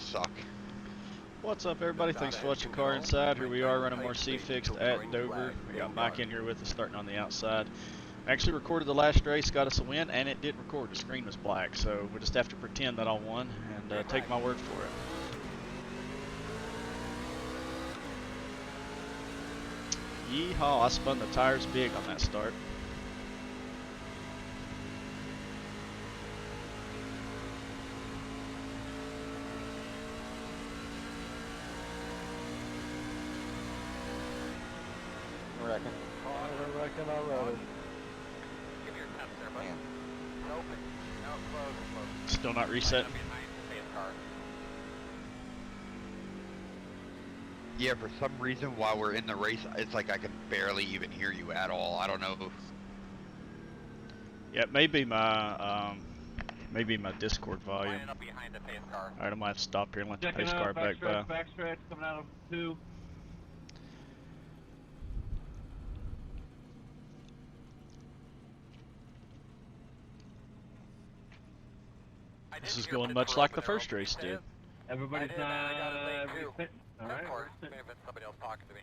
suck. What's up, everybody? Thanks for watching Car Inside. Here we are running more C-Fixed at Dover. We got Mike in here with us starting on the outside. Actually recorded the last race, got us a win, and it did record. The screen was black, so we'll just have to pretend that I won and take my word for it. Yeehaw, I spun the tires big on that start. I reckon already. Give me your temps there, bud. Open. No, close. Still not reset. Yeah, for some reason while we're in the race, it's like I can barely even hear you at all. I don't know. Yeah, maybe my Discord volume. Alright, I might have to stop here and let the pace car back by. Backstretch coming out of 2. This is going much like the first race did. Everybody's everything. Alright. Somebody else talking to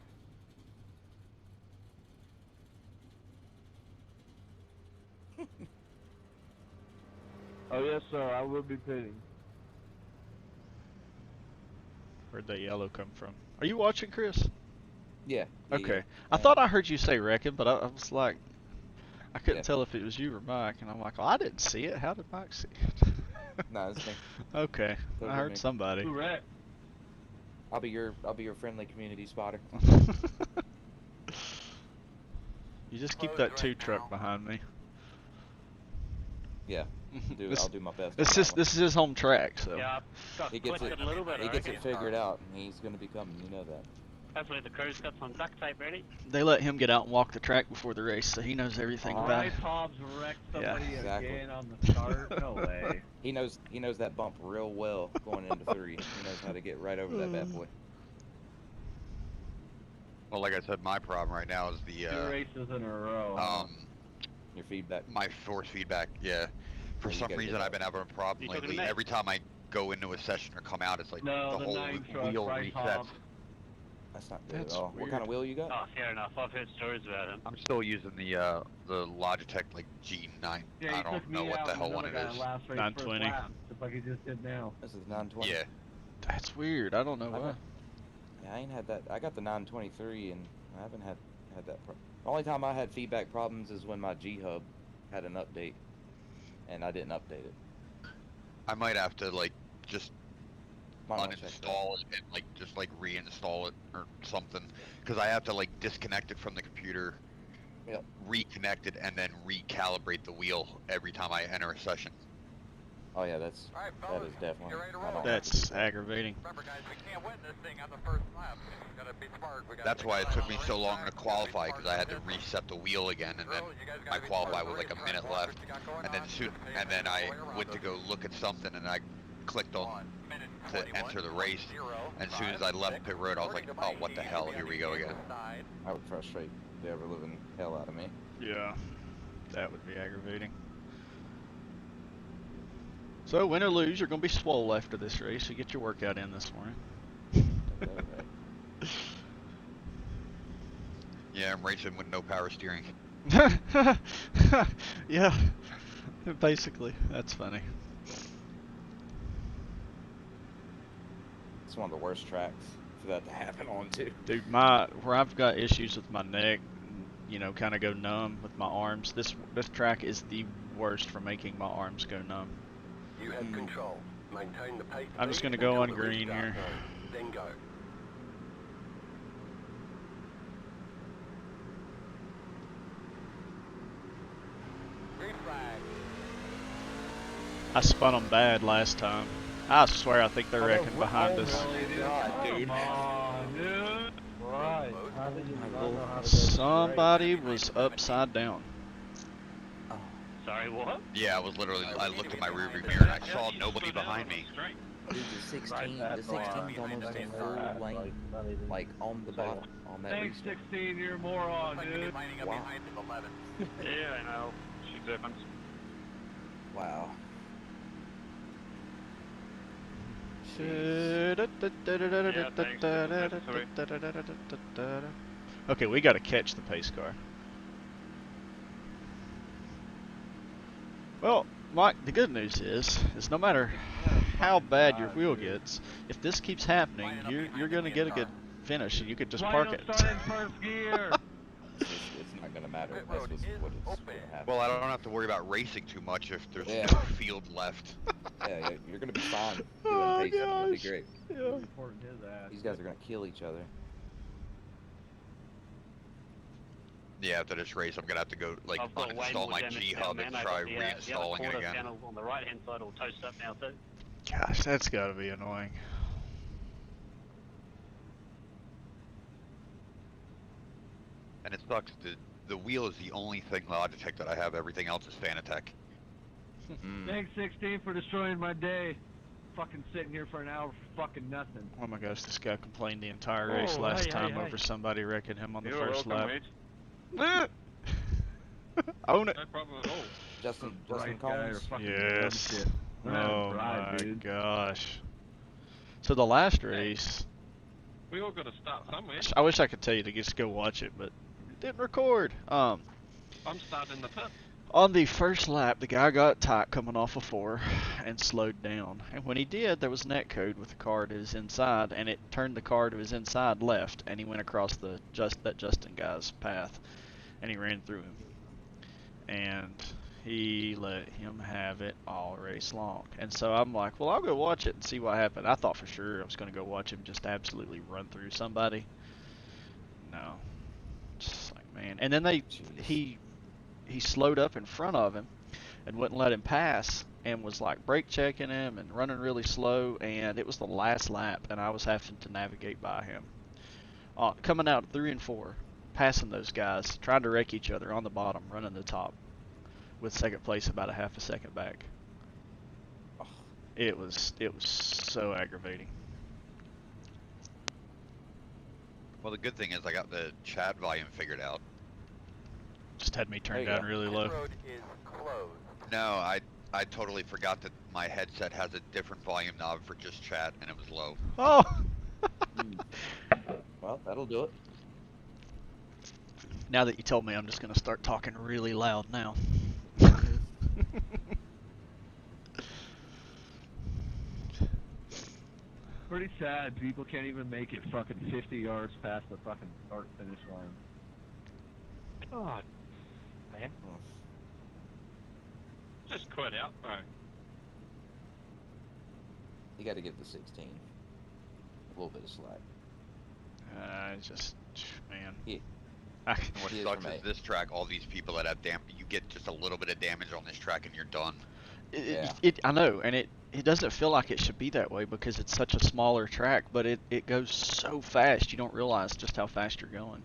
me. Oh yes sir, I will be pitting. Where'd that yellow come from? Are you watching, Chris? Yeah. Okay. I thought I heard you say wrecking, but I was like, I couldn't tell if it was you or Mike, and I'm like, oh, I didn't see it. How did Mike see it? No, it's me. Okay, I heard somebody. Who wrecked? I'll be your friendly community spotter. You just keep that 2 truck behind me. Yeah. I'll do my best. This is his home track, so. Yeah, he gets it. A little bit, he gets it figured out, and he's gonna be coming. You know that. Hopefully the crew's got some duct tape ready. They let him get out and walk the track before the race, so he knows everything about it. Hobbs wrecked somebody exactly. again on the start. No way. He knows that bump real well going into 3. He knows how to get right over that bad boy. Well, like I said, my problem right now is the 2 races in a row. Your feedback. My force feedback. Yeah. For some reason, I've been having a problem lately. Every time I go into a session or come out, it's like the whole wheel resets. That's not good at all. What kind of wheel you got? Oh, fair enough. I've heard stories about him. I'm still using the Logitech like G9. Yeah, I don't know what the hell one it is. 920. Just like he just did now. This is 920. Yeah. That's weird. I don't know why. Yeah, I ain't had that. I got the 923, and I haven't had that. The only time I had feedback problems is when my G-Hub had an update, and I didn't update it. I might have to like just Might uninstall it and like just like reinstall it or something, because I have to like disconnect it from the computer, reconnect it, and then recalibrate the wheel every time I enter a session. Oh yeah, that is definitely. That's aggravating. Remember, guys, we can't win this thing on the first lap. We gotta be smart. That's why it took me so long to qualify, because I had to reset the wheel again, and then I qualified with like a minute left, and then I went to go look at something, and I clicked on to enter the race, and as soon as I left pit road, I was like, oh, what the hell, here we go again. I would frustrate the ever-living hell out of me. Yeah, that would be aggravating. So, win or lose, you're going to be swole after this race, so get your workout in this morning. Yeah, I'm racing with no power steering. Yeah, basically, that's funny. It's one of the worst tracks for that to happen on too. Dude, where I've got issues with my neck, you know, kind of go numb with my arms. This track is the worst for making my arms go numb. You have control. Maintain the pace. I'm just gonna go on green here. Then go. I spun them bad last time. I swear I think they're wrecking behind us. Dude. Right. Somebody was upside down. Sorry, what? Yeah, I looked in my rearview mirror and I saw nobody behind me. Dude, the 16's almost a whole lane, like on the bottom, on that Thanks, restart. 16, you're a moron, dude. Wow. Yeah, I know. She difference. Wow. Okay, we gotta catch the pace car. Well, Mike, the good news is no matter how bad your wheel gets, if this keeps happening, you're gonna get a good finish, and you could just park it. Start in first gear. It's not gonna matter. That's what it's gonna happen. Well, I don't have to worry about racing too much if there's Yeah. no field left. Yeah, you're gonna be fine doing Oh, pacing. It'll be gosh. great. Yeah. These guys are gonna kill each other. Yeah, after this race, I'm gonna have to go like I've got way uninstall more my damage G now, hub man. and I try got the reinstalling other it quarter again. panel on the right hand side all toast up now too. Gosh, that's gotta be annoying. And it sucks. The wheel is the only thing Logitech that I have. Everything else is Fanatec. Thanks, 16, for destroying my day. Fucking sitting here for an hour for fucking nothing. Oh my gosh, this guy complained the entire race Oh, last hey, time hey, over somebody wrecking him on the You're first welcome, lap. Own it. No problem at all. Justin Bright guy or Combs. fucking Yes. dumb shit. Oh Bright, my dude. gosh. So the last race, We all got to start somewhere. I wish I could tell you to just go watch it, but it didn't record. I'm starting the pit. On the first lap, the guy got tight coming off a 4 and slowed down. And when he did, there was netcode with the car to his inside, and it turned the car to his inside left, and he went across that Justin guy's path, and he ran through him. And he let him have it all race long. And so I'm like, well, I'll go watch it and see what happened. I thought for sure I was going to go watch him just absolutely run through somebody. No. Just like, man. And then he slowed up in front of him and wouldn't let him pass, and was like brake checking him and running really slow, and it was the last lap, and I was having to navigate by him. Coming out 3 and 4, passing those guys, trying to wreck each other on the bottom, running the top, with second place about a half a second back. It was so aggravating. Well, the good thing is I got the chat volume figured out. Just had me There turned you down go. really Pit low. road is closed. No, I totally forgot that my headset has a different volume knob for just chat, and it was low. Oh! Well, that'll do it. Now that you told me, I'm just going to start talking really loud now. Pretty sad. People can't even make it fucking 50 yards past the fucking start finish line. God, man. Just quit out, bro. You got to give the 16 a little bit of slack. Just, man. Yeah. And what He is sucks from is A. this track, all these people that have you get just a little bit of damage on this track and you're done. Yeah. I know, and it doesn't feel like it should be that way because it's such a smaller track, but it goes so fast you don't realize just how fast you're going.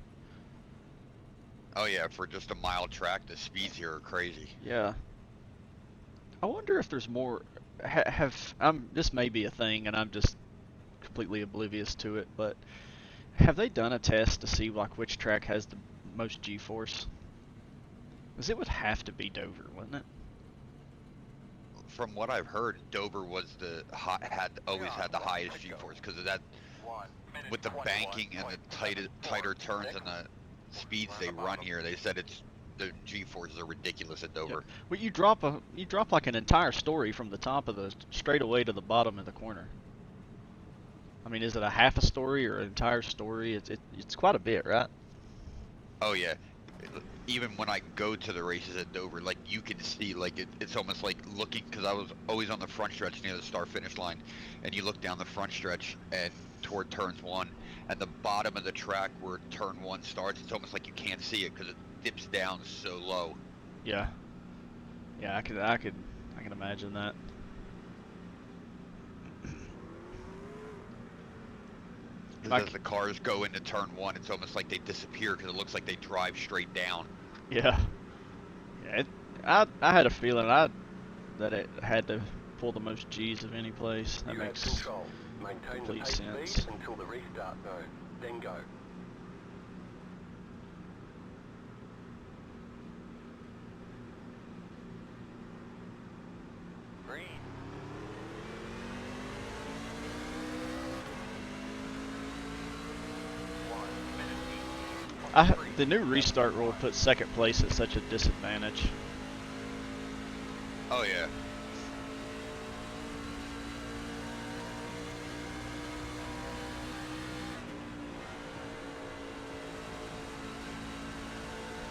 Oh yeah, for just a mile track, the speeds here are crazy. Yeah. I wonder if there's more. This may be a thing, and I'm just completely oblivious to it, but have they done a test to see like which track has the most G-force? Because it would have to be Dover, wouldn't it? From what I've heard, Dover was always had the highest G-force because of that, 1 minute with the 21.4 banking and the tighter turns and the speeds they run here. They said the G-forces are ridiculous at Dover. Well, you drop like an entire story from the top of the straightaway to the bottom of the corner. I mean, is it a half a story or an entire story? It's quite a bit, right? Oh yeah. Even when I go to the races at Dover, like you can see, like it's almost like looking, because I was always on the front stretch near the start finish line, and you look down the front stretch and toward turns 1, and the bottom of the track where turn 1 starts, it's almost like you can't see it because it dips down so low. Yeah. Yeah, I can imagine that. Because as the cars go into turn 1, it's almost like they disappear because it looks like they drive straight down. Yeah. Yeah. I had a feeling that it had to pull the most G's of any place. That You have makes control. Maintain the complete pace sense. speed until the restart zone. Then go. green. The new restart rule puts second place at such a disadvantage. Oh yeah.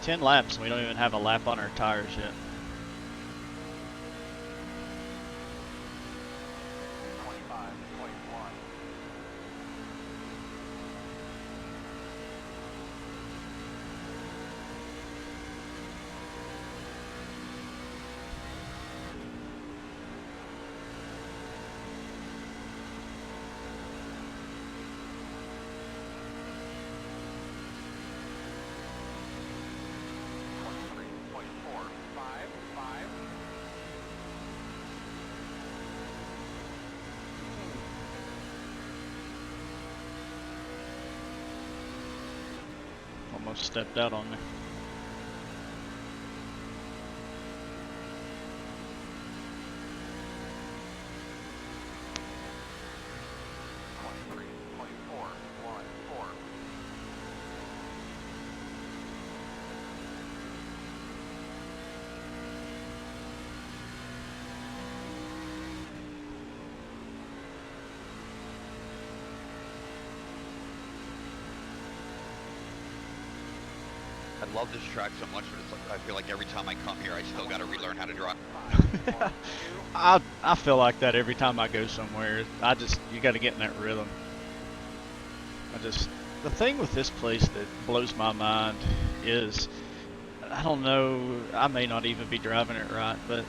Ten laps, and we don't even have a lap on our tires yet. 25.1. Almost stepped out on me. I love this track so much, but it's like, I feel like every time I come here, I still got to relearn how to drive. I feel like that every time I go somewhere. You got to get in that rhythm. The thing with this place that blows my mind is, I don't know, I may not even be driving it right, but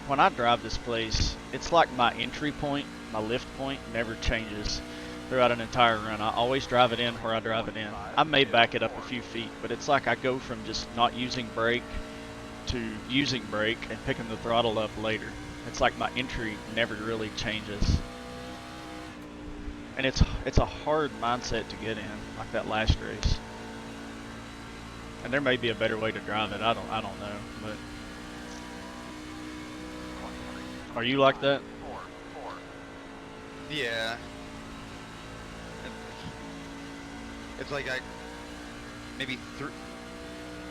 when I drive this place, it's like my entry point, my lift point never changes throughout an entire run. I always drive it in where I drive it in. I may back it up a few feet, but it's like I go from just not using brake to using brake and picking the throttle up later. It's like my entry never really changes. And it's a hard mindset to get in, like that last race. And there may be a better way to drive it. I don't know, but are you like that? Yeah. It's like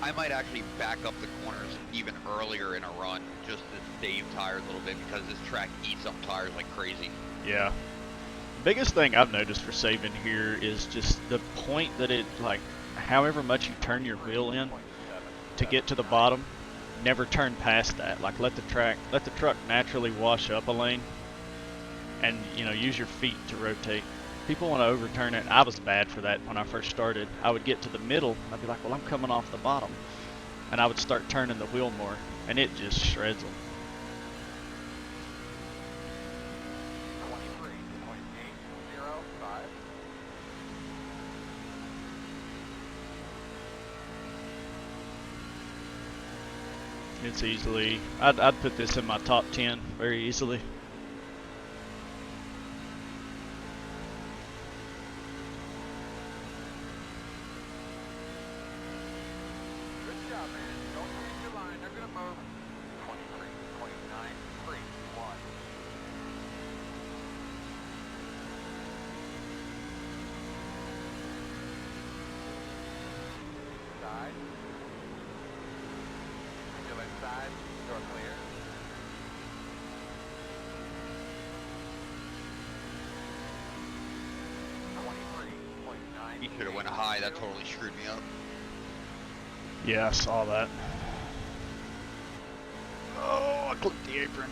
I might actually back up the corners even earlier in a run just to save tires a little bit because this track eats up tires like crazy. Yeah. Biggest thing I've noticed for saving here is just the point that it, like, however much you turn your wheel in to get to the bottom, never turn past that. Like, let the truck naturally wash up a lane, and use your feet to rotate. People want to overturn it. I was bad for that when I first started. I would get to the middle, I'd be like, well, I'm coming off the bottom, and I would start turning the wheel more, and it just shreds them. It's easily, I'd put this in my top 10 very easily. Good job, man. Don't change your line. They're going to move. 23.931. Side. Still inside. Door clear. He should have went high. That totally screwed me up. Yeah, I saw that. Oh, I clipped the apron.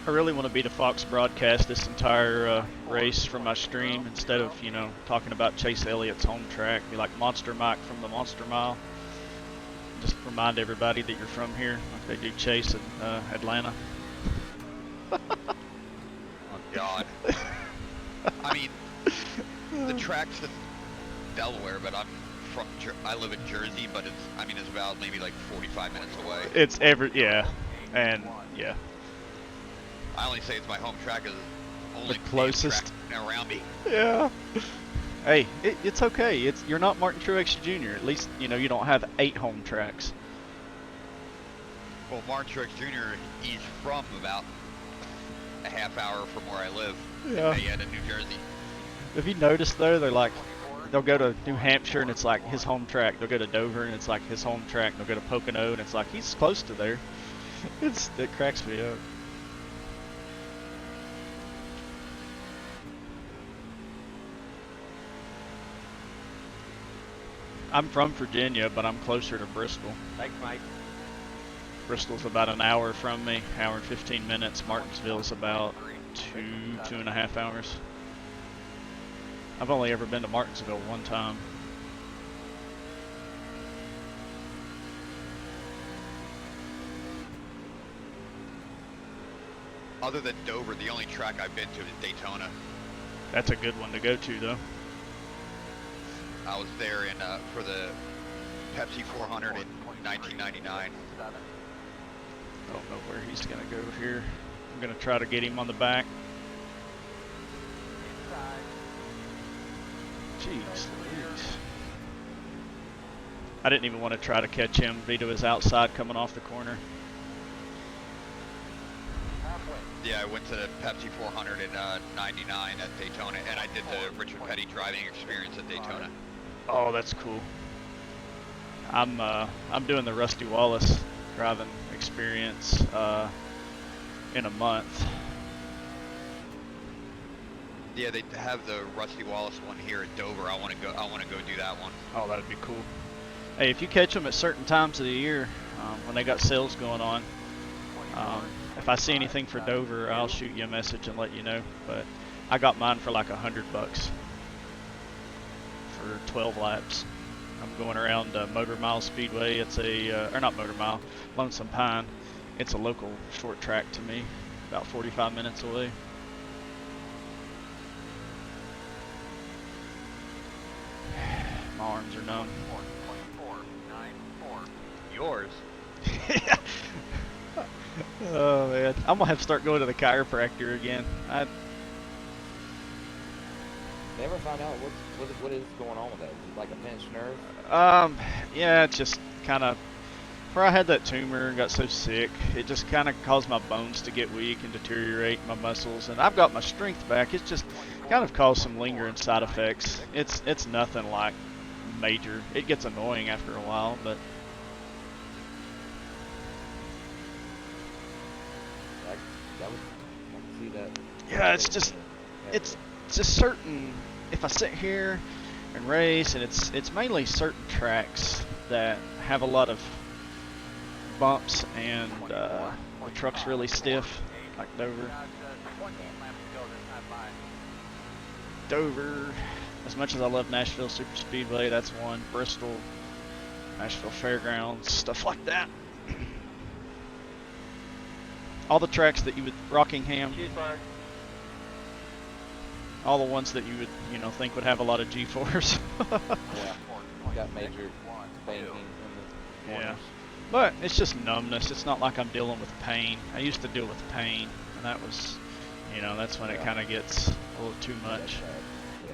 I really want to be the Fox broadcast this entire race from my stream instead of, talking about Chase Elliott's home track. Be like Monster Mike from the Monster Mile. Just remind everybody that you're from here, like they do Chase in Atlanta. God. I mean, the track's in Delaware, but I live in Jersey, but it's about maybe like 45 minutes away. It's yeah, and yeah. I only say it's my home track because only The closest track around me. Yeah. Hey, it's okay. You're not Martin Truex Jr. At least you know you don't have 8 home tracks. Well, Martin Truex Jr. he's from about a half hour from where I live. Yeah. In Mayetta, New Jersey. Have you noticed though? They'll go to New Hampshire and it's like his home track. They'll go to Dover and it's like his home track. They'll go to Pocono and it's like he's close to there. It cracks me up. I'm from Virginia, but I'm closer to Bristol. Thanks, Mike. Bristol's about an hour from me, hour and 15 minutes. Martinsville's about 2.5 hours. I've only ever been to Martinsville one time. Other than Dover, the only track I've been to is Daytona. That's a good one to go to, though. I was there for the Pepsi 400 in 1999. I don't know where he's going to go here. I'm going to try to get him on the back. Jeez Louise. I didn't even want to try to catch him. Vito is outside coming off the corner. Yeah, I went to the Pepsi 400 in 99 at Daytona, and I did the Richard Petty driving experience at Daytona. Oh, that's cool. I'm doing the Rusty Wallace driving experience in a month. Yeah, they have the Rusty Wallace one here at Dover. I want to go do that one. Oh, that'd be cool. Hey, if you catch them at certain times of the year when they got sales going on, if I see anything for Dover, I'll shoot you a message and let you know. But I got mine for like $100 for 12 laps. I'm going around Motor Mile Speedway. It's or not Motor Mile, Lonesome Pine. It's a local short track to me, about 45 minutes away. My arms are numb. Yours? Oh man, I'm gonna have to start going to the chiropractor again. Never found out what is going on with that. Is it like a pinched nerve? Yeah, it's just kind of where I had that tumor and got so sick. It just kind of caused my bones to get weak and deteriorate, my muscles, and I've got my strength back. It's just kind of caused some lingering side effects. It's nothing like major. It gets annoying after a while, but I can see that. yeah, it's just certain. If I sit here and race, and it's mainly certain tracks that have a lot of bumps and the truck's really stiff, like Dover. Dover, as much as I love Nashville Super Speedway, that's one. Bristol, Nashville Fairgrounds, stuff like that. All the tracks that you would, Rockingham, all the ones that you would, think would have a lot of G-force. Yeah, got major banking in the corners. Yeah, but it's just numbness. It's not like I'm dealing with pain. I used to deal with pain, and that was, that's when it kind of gets a little too much. Yeah.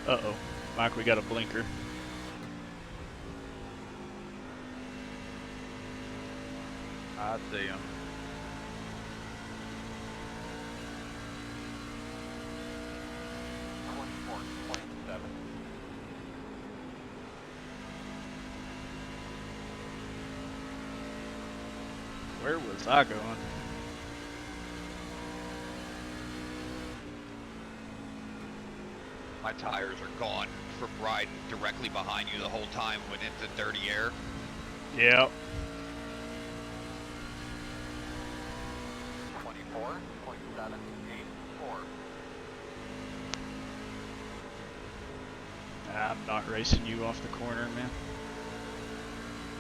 Uh-oh, Mike, we got a blinker. I see him. Where was I going? My tires are gone from riding directly behind you the whole time when it's the dirty air. Yep. 24.784. I'm not racing you off the corner, man.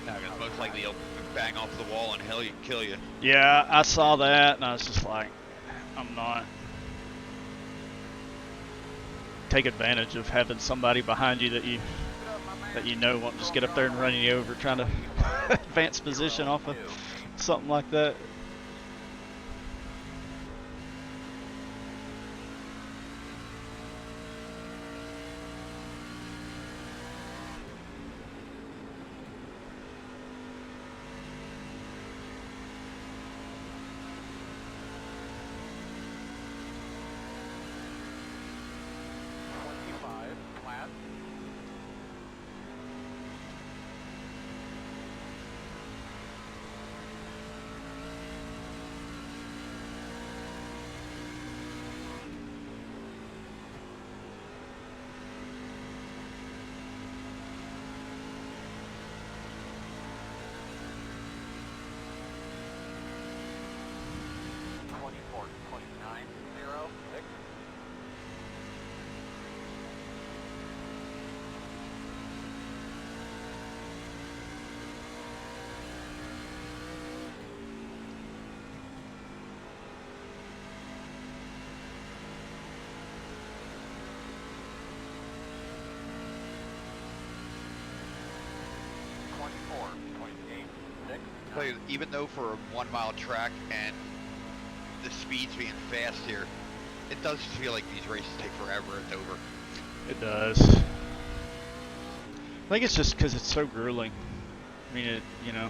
No, because most likely he'll bang off the wall and kill you. Yeah, I saw that, and I was just like, I'm not. Take advantage of having somebody behind you that you know won't just get up there and run you over, trying to advance position off of something like that. Even though for a 1 mile track and the speeds being fast here, it does feel like these races take forever at Dover. It does. I think it's just because it's so grueling. I mean, you know,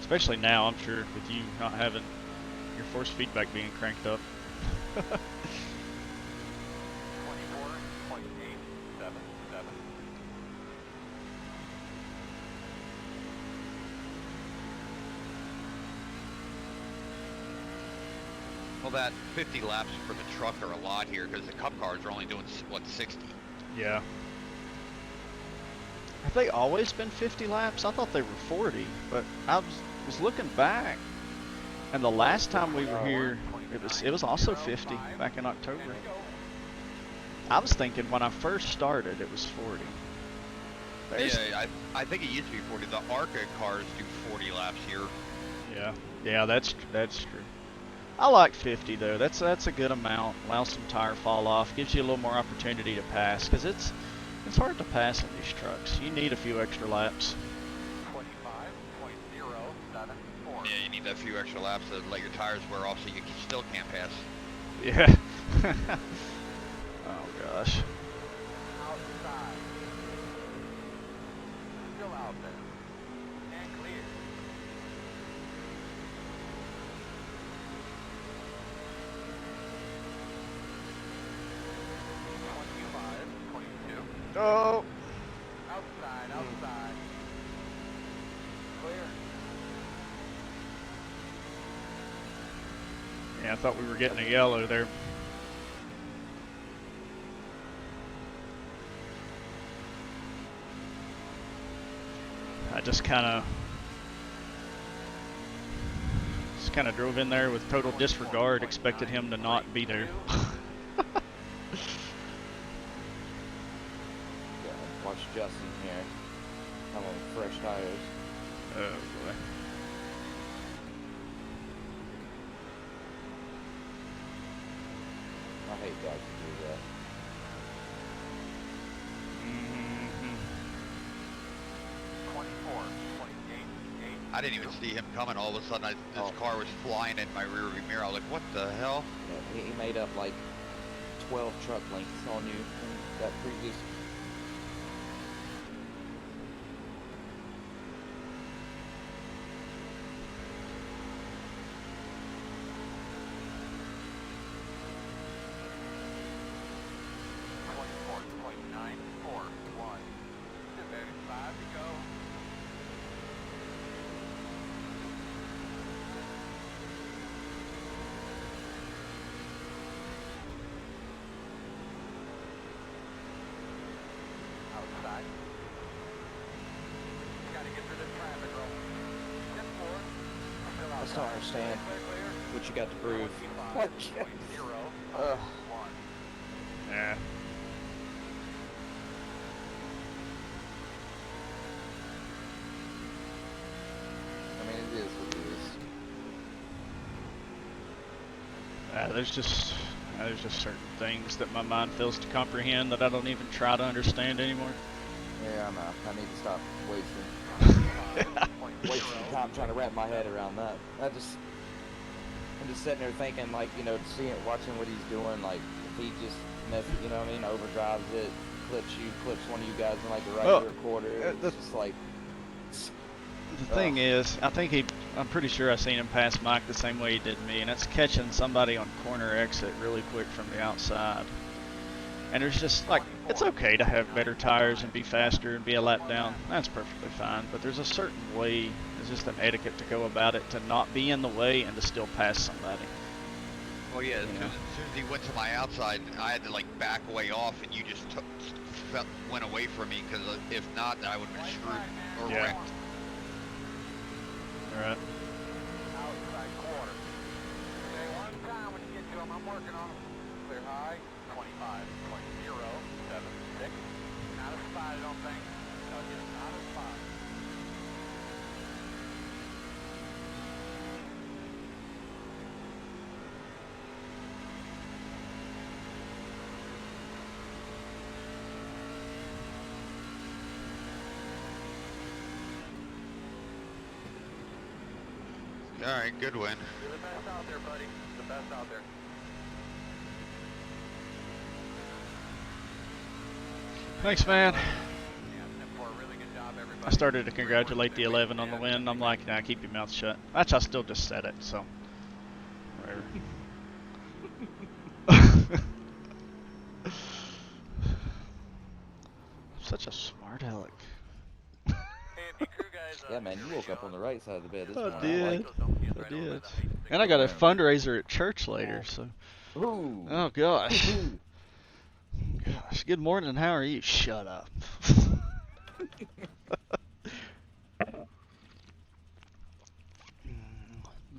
especially now, I'm sure, with you not having your force feedback being cranked up. 24.877. Well, that 50 laps for the truck are a lot here because the Cup cars are only doing, what, 60? Yeah. Have they always been 50 laps? I thought they were 40, but I was looking back, and the last time we were here, it was also 50 back in October. I was thinking when I first started, it was 40. Yeah, I think it used to be 40. The ARCA cars do 40 laps here. Yeah, that's true. I like 50 though. That's a good amount. Allows some tire fall off. Gives you a little more opportunity to pass because it's hard to pass in these trucks. You need a few extra laps. 25.074. Yeah, you need that few extra laps to let your tires wear off so you still can't pass. Yeah. Oh gosh. Outside. Still out there. And clear. Oh. Outside. Clear. Yeah, I thought we were getting a yellow there. I just kind of drove in there with total disregard, expected him to not be there. Watch Justin here. I'm on fresh tires. Oh boy. I hate guys who do that. Mm-hmm. 24.88. I didn't even see him coming. All of a sudden, this car was flying in my rearview mirror. I was like, what the hell? Yeah, he made up like 12 truck lengths on you in that previous. just don't understand what you got to prove. Like, ugh. Yeah. I mean, it is what it is. There's just certain things that my mind fails to comprehend that I don't even try to understand anymore. Yeah, I know. I need to stop wasting time trying to wrap my head around that. I'm just sitting there thinking, like, you know, watching what he's doing, like, if he just you know what I mean, overdrives it, clips one of you guys in like the right rear quarter. It's just like. The thing is, I'm pretty sure I seen him pass Mike the same way he did me, and that's catching somebody on corner exit really quick from the outside. And there's just, like, it's okay to have better tires and be faster and be a lap down. That's perfectly fine. But there's a certain way, it's just an etiquette to go about it, to not be in the way and to still pass somebody. Well, yeah, as soon as he went to my outside, I had to, like, back way off, and you just went away from me, because if not, I would have been screwed or wrecked. Alright. Outside quarter. Okay, one time when you get to him, I'm working on him. Clear high, 25.076. Not a spot, I don't think. No, it's not a spot. Alright, good win. You're the best out there, buddy. The best out there. Thanks, man. Yeah, for a really good job, everybody. I started to congratulate the 11 on the win. I'm like, nah, keep your mouth shut. Actually, I still just said it, so. Whatever. Such a smart aleck. Yeah, man, you woke up on the right side of the bed this I morning. did. I did. And I got a fundraiser at church later, so. Ooh. Oh, gosh. Gosh, good morning, how are you? Shut up.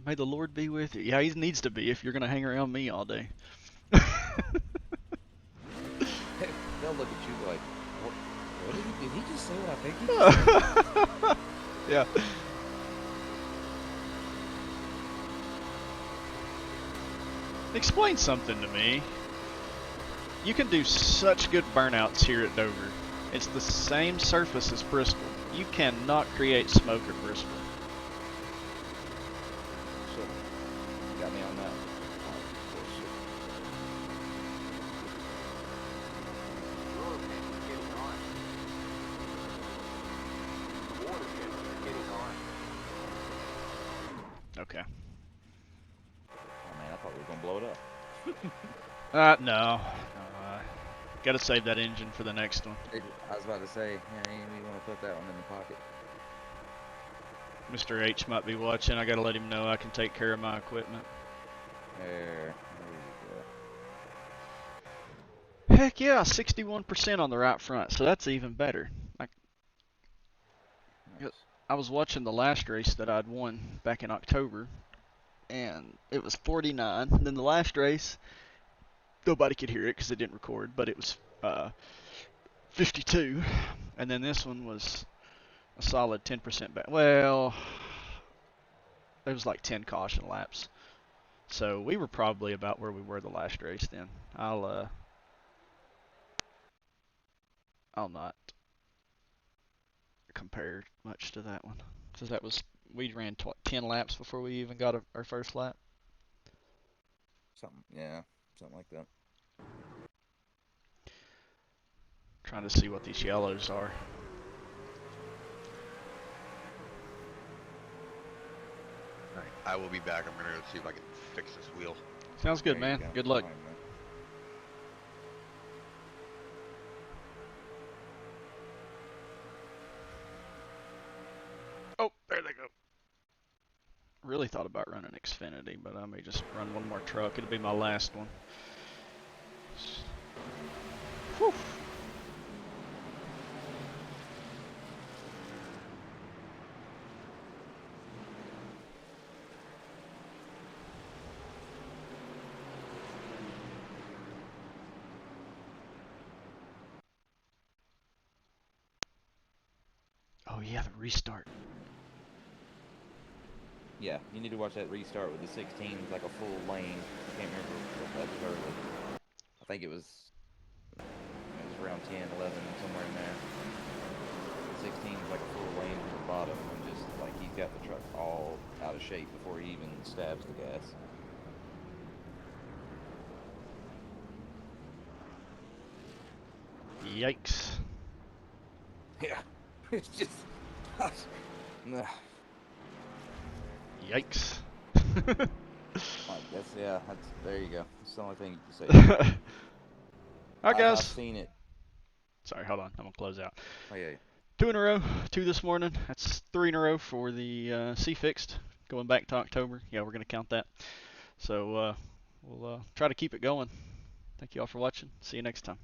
May the Lord be with you. Yeah, he needs to be if you're going to hang around me all day. They'll look at you like, what did he just say what I think he just said? Yeah. Explain something to me. You can do such good burnouts here at Dover. It's the same surface as Bristol. You cannot create smoke at Bristol. Shit. You got me on that. Okay. Oh man, I thought we were gonna blow it up. No. Gotta save that engine for the next one. I was about to say, yeah, you want to put that one in the pocket. Mr. H might be watching. I gotta let him know I can take care of my equipment. There you Heck yeah, 61% on the right front, so that's even better. go. I was watching the last race that I'd won back in October, and it was 49. And then the last race, nobody could hear it because it didn't record, but it was 52. And then this one was a solid 10% back. Well, there was like 10 caution laps. So we were probably about where we were the last race then. I'll not compare much to that one. So that was, we ran 10 laps before we even got our first lap. Something like that. Trying to see what these yellows are. Alright, I will be back. I'm gonna go see if I can fix this wheel. Sounds good, man. Good luck. Fine, man. Oh, there they go. Really thought about running Xfinity, but I may just run one more truck. It'll be my last one. Whew. yeah, the restart. Yeah, you need to watch that restart with the 16, like a full lane. I can't remember what that was early. I think it was around 10, 11, somewhere in there. 16 is like a full lane from the bottom, and just like he's got the truck all out of shape before he even stabs the gas. Yikes. Yeah, it's just. Nah. Yikes. I guess, yeah, there you go. That's the only thing you can say. Alright, guys. I've seen it. Sorry, hold on. I'm going to close out. Oh, yeah. 2 in a row. 2 this morning. That's 3 in a row for the C-Fixed. Going back to October. Yeah, we're going to count that. So we'll try to keep it going. Thank you all for watching. See you next time.